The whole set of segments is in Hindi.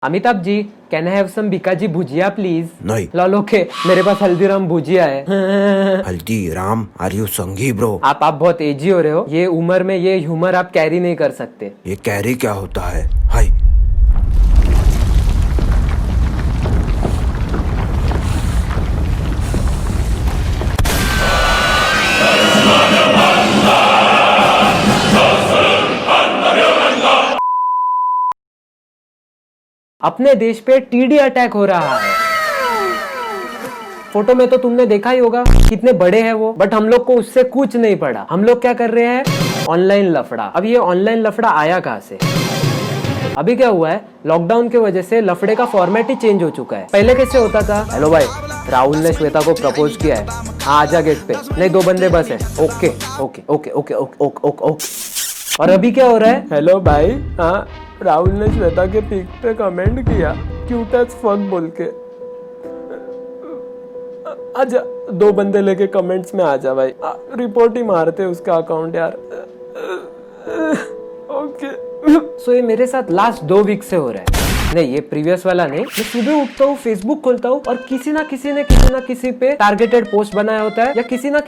Amitabh ji, can I have some Bikaji bhujia please? नहीं। लॉल ओके, मेरे पास हल्दीराम भुजिया है। Haldiram, are you Sanghi bro? आप बहुत एजी हो रहे हो, ये उम्र में ये ह्यूमर आप कैरी नहीं कर सकते। ये कैरी क्या होता है? हाय। अपने देश पे टीडी अटैक हो रहा है। फोटो में तो तुमने देखा ही होगा कितने बड़े हैं वो, बट हम लोग को उससे कुछ नहीं पड़ा। हम लोग क्या कर रहे हैं? ऑनलाइन लफड़ा। अब ये ऑनलाइन लफड़ा आया कहाँ से? अभी क्या हुआ है, लॉकडाउन की वजह से लफड़े का फॉर्मेट ही चेंज हो चुका है। पहले कैसे होता था? हेलो भाई, राहुल ने श्वेता को प्रपोज किया है, हाँ आजा गेट पे, नहीं 2 बंदे बस है, okay okay okay okay okay okay okay. और अभी क्या हो रहा है? हेलो भाई, हाँ राहुल ने श्वेता के पिक पे कमेंट किया, क्यूट एज फक बोल के, आजा 2 बंदे लेके कमेंट्स में आजा भाई, रिपोर्ट ही मारते उसका अकाउंट यार। ओके। सो ये मेरे साथ लास्ट 2 वीक से हो रहा है। नहीं, ये प्रीवियस वाला नहीं। मैं सुबह उठता हूँ, फेसबुक खोलता हूँ और किसी ना किसी पे टारगेटेड पोस्ट बनाया होता है या किसी ना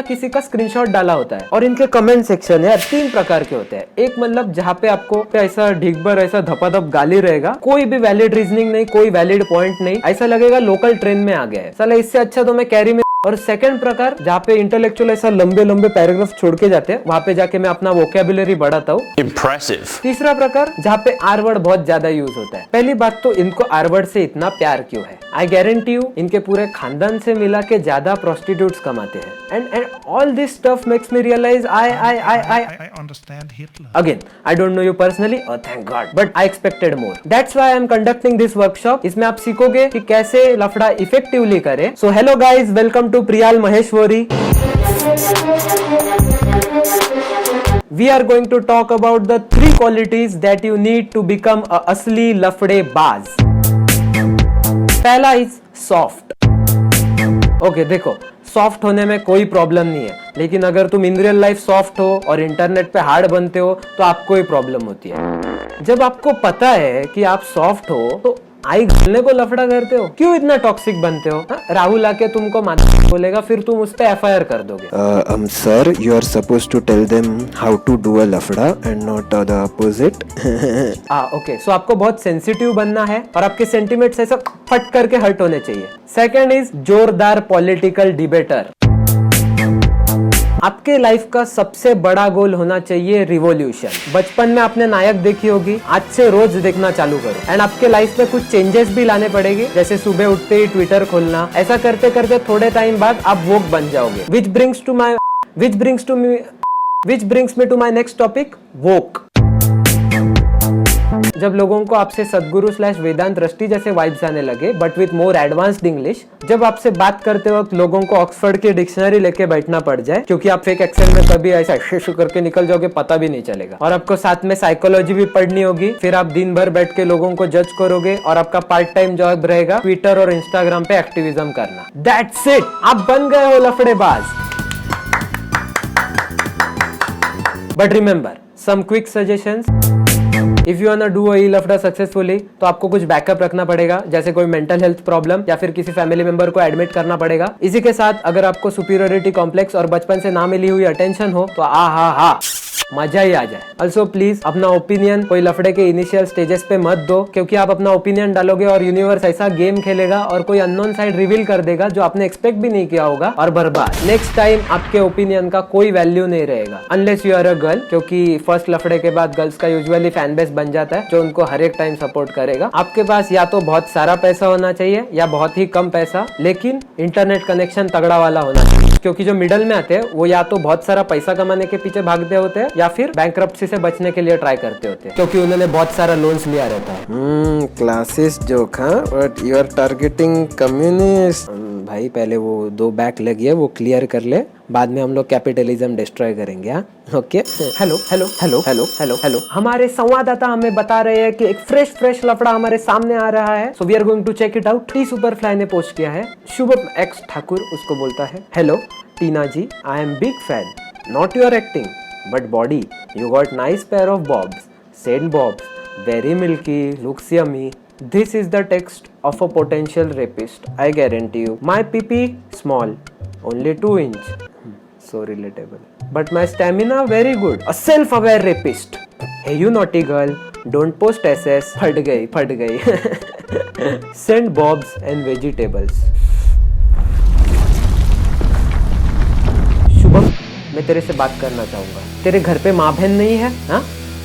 किसी का स्क्रीनशॉट डाला होता है। और इनके कमेंट सेक्शन यार 3 प्रकार के होते हैं। एक मतलब जहाँ पे आपको ऐसा ढीक भर ऐसा धपाधप गाली रहेगा, कोई भी वैलिड रीजनिंग नहीं, कोई वैलिड पॉइंट नहीं, ऐसा लगेगा लोकल ट्रेन में आ गया है साला, इससे अच्छा तो मैं कैरी में। और सेकंड प्रकार जहाँ पे इंटेलेक्चुअल ऐसा लंबे पैराग्राफ छोड़ के जाते हैं, वहाँ पे जाके मैं अपना वोकैबुलरी बढ़ाता हूँ। इम्प्रेसिव। तीसरा प्रकार जहाँ पे आर वर्ड बहुत ज्यादा यूज होता है। पहली बात तो इनको आर वर्ड से इतना प्यार क्यों है? आई गारंटी यू इनके पूरे खानदान से मिला के ज्यादा प्रोस्टिट्यूट्स कमाते हैं। And all this stuff makes me realise I understand Hitler. Again, I don't know you personally, और thank God, but I expected more. That's why I am conducting this workshop. इसमें आप सीखोगे कि कैसे लफड़ा इफेक्टिवली करें। So hello guys, welcome to Priyal Maheshwari. We are going to talk about the 3 qualities that you need to become a असली लफड़ेबाज। पहला इज सॉफ्ट। ओके देखो, सॉफ्ट होने में कोई प्रॉब्लम नहीं है, लेकिन अगर तुम इन रियल लाइफ सॉफ्ट हो और इंटरनेट पे हार्ड बनते हो तो आपको ही प्रॉब्लम होती है। जब आपको पता है कि आप सॉफ्ट हो तो आई घुलने को लफड़ा करते हो, क्यों इतना टॉक्सिक बनते हो? राहुल आके तुमको बोलेगा, फिर तुम उस पे एफआईआर कर दोगे। Sir, you are supposed to tell them how to do a लफड़ा and not the opposite. Okay, so आपको बहुत सेंसिटिव बनना है और आपके सेंटिमेंट्स ऐसा फट करके हर्ट होने चाहिए। सेकंड इज जोरदार पॉलिटिकल डिबेटर। आपके लाइफ का सबसे बड़ा गोल होना चाहिए रिवॉल्यूशन। बचपन में आपने नायक देखी होगी, आज से रोज देखना चालू करो। एंड आपके लाइफ में कुछ चेंजेस भी लाने पड़ेंगे, जैसे सुबह उठते ही ट्विटर खोलना। ऐसा करते करते थोड़े टाइम बाद आप वोक बन जाओगे। Which brings me to my next topic, woke. जब लोगों को आपसे सदगुरु / वेदांत रष्टि जैसे वाइब्स आने लगे, but with more advanced English. जब आपसे बात करते वक्त लोगों को ऑक्सफोर्ड की डिक्शनरी लेके बैठना पड़ जाए, क्योंकि आप फेक एक्सेंट में कभी ऐसा शू करके निकल जाओगे, पता भी नहीं चलेगा। और आपको साथ में साइकोलॉजी भी पढ़नी होगी, फिर आप दिन भर बैठ के लोगों को जज करोगे और आपका पार्ट टाइम जॉब रहेगा ट्विटर और इंस्टाग्राम पे एक्टिविज्म करना। दैट्स इट, आप बन गए हो लफड़ेबाज। But remember some quick suggestions. If you want to do a लफड़ा सक्सेसफुली, तो आपको कुछ बैकअप रखना पड़ेगा, जैसे कोई मेंटल हेल्थ प्रॉब्लम या फिर किसी फैमिली मेंबर को एडमिट करना पड़ेगा। इसी के साथ अगर आपको सुपीरियरिटी कॉम्प्लेक्स और बचपन से ना मिली हुई अटेंशन हो तो हा मजा ही आ जाए। ऑल्सो प्लीज अपना ओपिनियन कोई लफड़े के इनिशियल स्टेजेस पे मत दो, क्योंकि आप अपना ओपिनियन डालोगे और यूनिवर्स ऐसा गेम खेलेगा और कोई अननोन साइड रिवील कर देगा जो आपने एक्सपेक्ट भी नहीं किया होगा, और बर्बाद। नेक्स्ट टाइम आपके ओपिनियन का कोई वैल्यू नहीं रहेगा, unless you are a girl, क्योंकि फर्स्ट लफड़े के बाद गर्ल्स का यूजुअली फैन बेस बन जाता है जो उनको हर एक टाइम सपोर्ट करेगा। आपके पास या तो बहुत सारा पैसा होना चाहिए या बहुत ही कम पैसा, लेकिन इंटरनेट कनेक्शन तगड़ा वाला होना चाहिए, क्योंकि जो मिडल में आते हैं वो या तो बहुत सारा पैसा कमाने के पीछे भागते होते हैं या फिर बैंकरप्सी से बचने के लिए ट्राई करते होते हैं, क्योंकि उन्होंने बहुत सारा लोन्स लिया रहता है। क्लासेस जोक, हाँ, but you are targeting communist. भाई पहले वो 2 बैक लगी है वो क्लियर कर ले, बाद में हम लोग कैपिटलिज्म डिस्ट्रॉय करेंगे। हाँ ओके। हेलो, हमारे संवाददाता हमें बता रहे हैं कि एक फ्रेश लफड़ा हमारे सामने आ रहा है, so we are going to check it out. T Superfly ने पोस्ट किया है, शुभम एक्स ठाकुर उसको बोलता है, hello Tina ji, I am big fan, not your acting but body, you got nice pair of boobs, sent boobs, very milky, looks yummy. This is the text of a potential rapist. I guarantee you. My pee small, only 2 inch. So relatable. But my stamina very good. A self-aware rapist. Hey you naughty girl, don't post SS. फट गई. Send bobs and vegetables. Shubham, मैं तेरे से बात करना चाहूंगा. तेरे घर पे माँ बहन नहीं है? हाँ?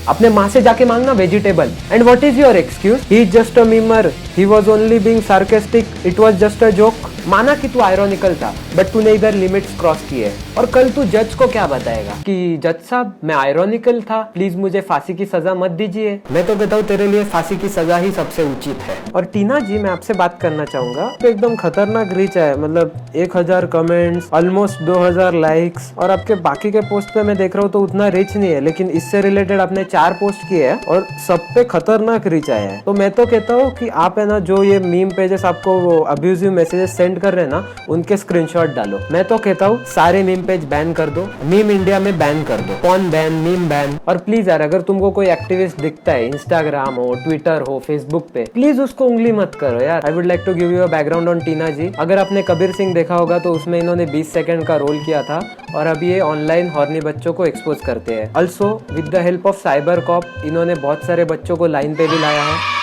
अपने माँ से जाके मांगना vegetable. And what is your excuse? He is just a memer. He was only being sarcastic. It was just a joke. माना कि तू आयरॉनिकल था, बट तूने इधर लिमिट्स क्रॉस किए. और कल तू जज को क्या बताएगा कि जज साहब मैं आयरॉनिकल था, प्लीज मुझे फांसी की सजा मत दीजिए. मैं तो कहता हूँ तेरे लिए फांसी की सजा ही सबसे उचित है. और टीना जी, मैं आपसे बात करना चाहूंगा. तो एकदम खतरनाक रीच है, मतलब 1000 कमेंट्स, ऑलमोस्ट 2000 लाइक्स. और आपके बाकी के पोस्ट पे मैं देख रहा हूँ तो उतना रीच नहीं है, लेकिन इससे रिलेटेड आपने 4 पोस्ट किए हैं और सब पे खतरनाक रीच आया है. तो मैं तो कहता हूँ कि आप है ना, जो ये मीम पेजेस आपको वो अब्यूजिव मैसेजेस सेंड कर रहे हैं ना, उनके स्क्रीनशॉट डालो. मैं तो कहता हूँ सारे मीम पेज बैन कर दो. मीम इंडिया में बैन कर दो. कौन बैन? Meme ban. और प्लीज यार, अगर तुमको कोई एक्टिविस्ट दिखता है, इंस्टाग्राम हो, ट्विटर हो, फेसबुक पे, प्लीज उसको उंगली मत करो यार. I would like to give you a background on Tina ji. अगर आपने कबीर सिंह देखा होगा तो उसमें इन्होंने 20 सेकंड का रोल किया था और अब ये ऑनलाइन हॉर्नी बच्चों को एक्सपोज करते हैं. Also with the help of cyber cop इन्होंने बहुत सारे बच्चों को लाइन पे भी लाया है.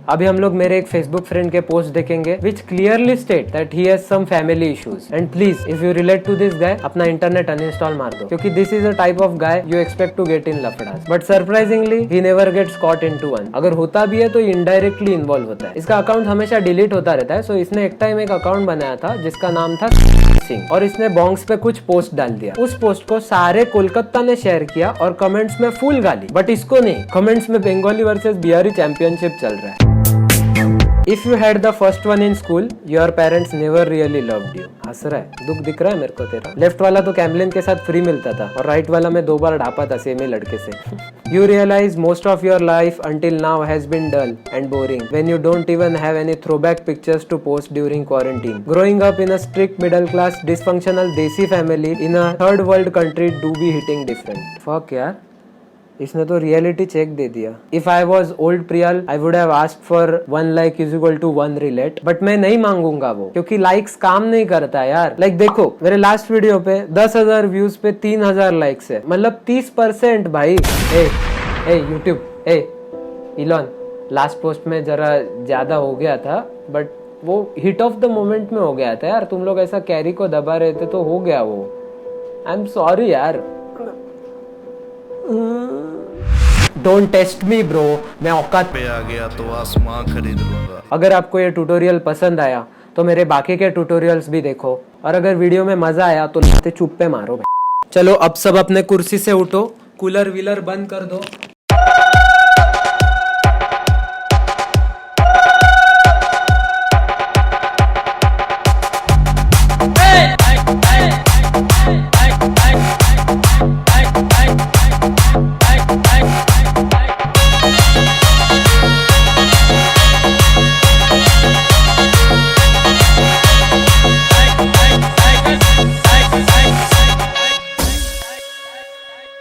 अभी हम लोग मेरे एक फेसबुक फ्रेंड के पोस्ट देखेंगे which clearly state that he has some family issues. And please if you relate to this guy, अपना इंटरनेट अनइंस्टॉल मार दो, क्योंकि this is a type of guy you expect to get in लफड़ास. But surprisingly he never gets caught into one. अगर होता भी है तो इनडायरेक्टली इन्वॉल्व होता है. इसका अकाउंट हमेशा डिलीट होता रहता है. सो इसने एक टाइम एक अकाउंट बनाया था जिसका नाम था सिंह, और इसने बॉन्ग्स पे कुछ पोस्ट डाल दिया. उस पोस्ट को सारे कोलकाता ने शेयर किया और कमेंट्स में फुल गाली. बट इसको नहीं. कमेंट्स में बंगाली वर्सेस बिहारी चैंपियनशिप चल रहा है. If you had the first one in school, your parents never really loved you. हंस रहा है, दुख दिख रहा है मेरे को तेरा. लेफ्ट वाला तो कैमलिन के साथ फ्री मिलता था और राइट वाला मैं 2 बार ढापा था सेम ही लड़के से. You realize most of your life until now has been dull and boring when you don't even have any throwback pictures to post during quarantine. Growing up in a strict middle class dysfunctional desi family in a third world country do be hitting different. Fuck यार, इसने तो रियलिटी चेक दे दिया. If I was old Priyal I would have asked for 1 like is equal to 1 relate. बट मैं नहीं मांगूंगा वो, क्योंकि लाइक्स काम नहीं करता यार. लाइक देखो मेरे लास्ट वीडियो पे 10,000 व्यूज पे 3,000 लाइक्स है, मतलब 30% भाई. ए यूट्यूब, इलॉन, लास्ट पोस्ट में जरा ज्यादा हो गया था, बट वो हिट ऑफ द मोमेंट में हो गया था यार. तुम लोग ऐसा कैरी को दबा रहे थे तो हो गया वो. आई एम सॉरी यार. डोंट टेस्ट मी ब्रो, मैं औकात पे आ गया तो आसमां खरीद लूंगा. अगर आपको ये ट्यूटोरियल पसंद आया तो मेरे बाकी के ट्यूटोरियल्स भी देखो, और अगर वीडियो में मजा आया तो लाते चुप पे मारो. चलो अब सब अपने कुर्सी से उठो, कूलर व्हीलर बंद कर दो.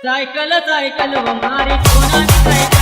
साइकिल साइकिल हमारी सोना की साइकिल.